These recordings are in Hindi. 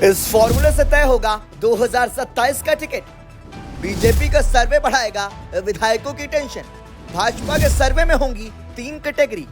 इस फॉर्मूले से तय होगा 2027 का टिकट। बीजेपी का सर्वे बढ़ाएगा विधायकों की टेंशन। भाजपा के सर्वे में होंगी 3 कैटेगरी।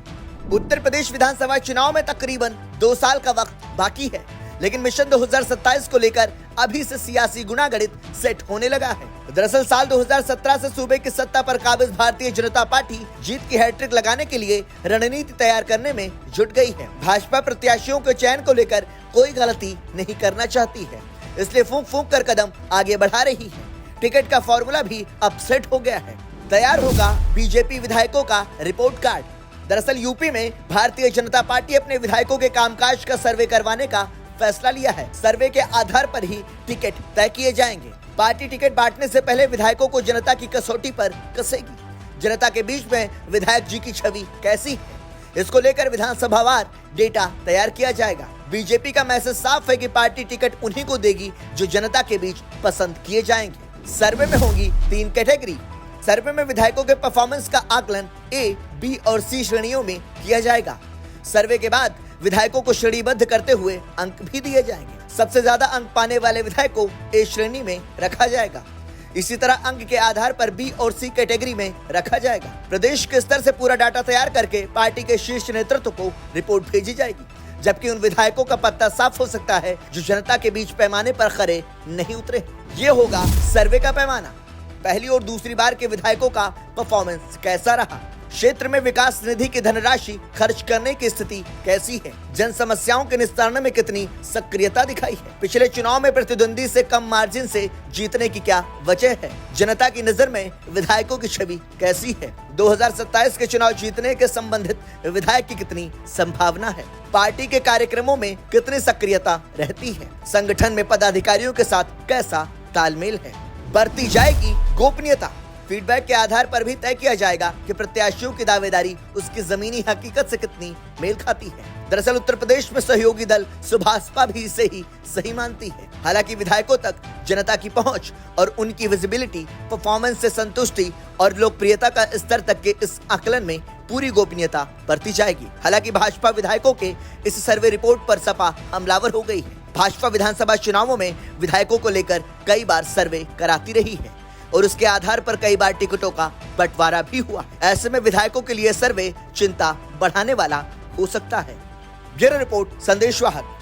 उत्तर प्रदेश विधानसभा चुनाव में तकरीबन 2 साल का वक्त बाकी है, लेकिन मिशन 2027 को लेकर अभी से सियासी गुणागणित सेट होने लगा है। दरअसल साल 2017 से सूबे की सत्ता पर काबिज भारतीय जनता पार्टी जीत की हैट्रिक लगाने के लिए रणनीति तैयार करने में जुट गई है। भाजपा प्रत्याशियों के चयन को लेकर कोई गलती नहीं करना चाहती है, इसलिए फूंक फूंक कर कदम आगे बढ़ा रही है। टिकट का फॉर्मूला भी अपसेट हो गया है। तैयार होगा बीजेपी विधायकों का रिपोर्ट कार्ड। दरअसल यूपी में भारतीय जनता पार्टी अपने विधायकों के कामकाज का सर्वे करवाने का फैसला लिया है। सर्वे के आधार पर ही टिकट तय किए जाएंगे। पार्टी टिकट बांटने से पहले विधायकों को जनता की कसौटी पर कसेगी। जनता के बीच में विधायक जी की छवि कैसी है, इसको लेकर विधानसभावार डेटा तैयार किया जाएगा। बीजेपी का मैसेज साफ है कि पार्टी टिकट उन्हीं को देगी जो जनता के बीच पसंद किए जाएंगे। सर्वे में होंगी 3 कैटेगरी। सर्वे में विधायकों के परफॉर्मेंस का आकलन ए, बी और सी श्रेणियों में किया जाएगा। सर्वे के बाद विधायकों को श्रेणीबद्ध करते हुए अंक भी दिए जाएंगे। सबसे ज्यादा अंक पाने वाले विधायक को ए श्रेणी में रखा जाएगा। इसी तरह अंक के आधार पर बी और सी कैटेगरी में रखा जाएगा। प्रदेश के स्तर से पूरा डाटा तैयार करके पार्टी के शीर्ष नेतृत्व को रिपोर्ट भेजी जाएगी, जबकि उन विधायकों का पत्ता साफ हो सकता है जो जनता के बीच पैमाने पर खरे नहीं उतरे। ये होगा सर्वे का पैमाना। पहली और दूसरी बार के विधायकों का परफॉर्मेंस कैसा रहा, क्षेत्र में विकास निधि की धनराशि खर्च करने की स्थिति कैसी है, जन समस्याओं के निस्तारण में कितनी सक्रियता दिखाई है, पिछले चुनाव में प्रतिद्वंदी से कम मार्जिन से जीतने की क्या वजह है, जनता की नजर में विधायकों की छवि कैसी है, 2027 के चुनाव जीतने के संबंधित विधायक की कितनी संभावना है, पार्टी के कार्यक्रमों में कितनी सक्रियता रहती है, संगठन में पदाधिकारियों के साथ कैसा तालमेल है, बरती जाएगी गोपनीयता। फीडबैक के आधार पर भी तय किया जाएगा कि प्रत्याशियों की दावेदारी उसकी जमीनी हकीकत से कितनी मेल खाती है। दरअसल उत्तर प्रदेश में सहयोगी दल सुभाषपा भी इसे ही सही मानती है। हालांकि विधायकों तक जनता की पहुंच और उनकी विजिबिलिटी, परफॉर्मेंस से संतुष्टि और लोकप्रियता का स्तर तक के इस आकलन में पूरी गोपनीयता बरती जाएगी। हालांकि भाजपा विधायकों के इस सर्वे रिपोर्ट पर सपा हमलावर हो गई है। भाजपा विधानसभा चुनावों में विधायकों को लेकर कई बार सर्वे कराती रही है और उसके आधार पर कई बार टिकटों का बंटवारा भी हुआ है। ऐसे में विधायकों के लिए सर्वे चिंता बढ़ाने वाला हो सकता है। ब्यूरो रिपोर्ट, संदेश वाहक।